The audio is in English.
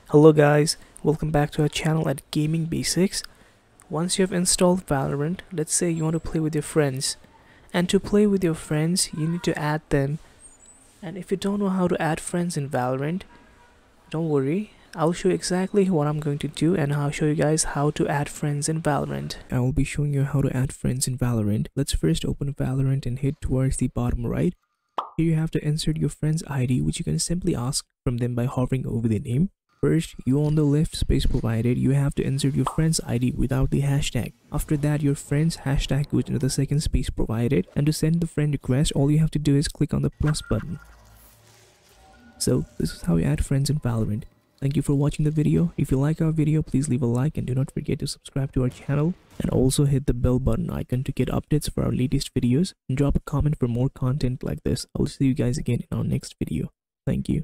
Hello guys, welcome back to our channel at Gaming Basics. Once you have installed Valorant, let's say you want to play with your friends. And to play with your friends, you need to add them. And if you don't know how to add friends in Valorant, don't worry. I'll show you exactly what I'm going to do and I'll show you guys how to add friends in Valorant. I will be showing you how to add friends in Valorant. Let's first open Valorant and head towards the bottom right. Here you have to insert your friend's ID, which you can simply ask from them by hovering over their name. First, you on the left space provided, you have to insert your friend's ID without the hashtag. After that, your friend's hashtag goes into the second space provided, and to send the friend request, all you have to do is click on the plus button. So, this is how you add friends in Valorant. Thank you for watching the video. If you like our video, please leave a like and do not forget to subscribe to our channel. And also hit the bell button icon to get updates for our latest videos. And drop a comment for more content like this. I will see you guys again in our next video. Thank you.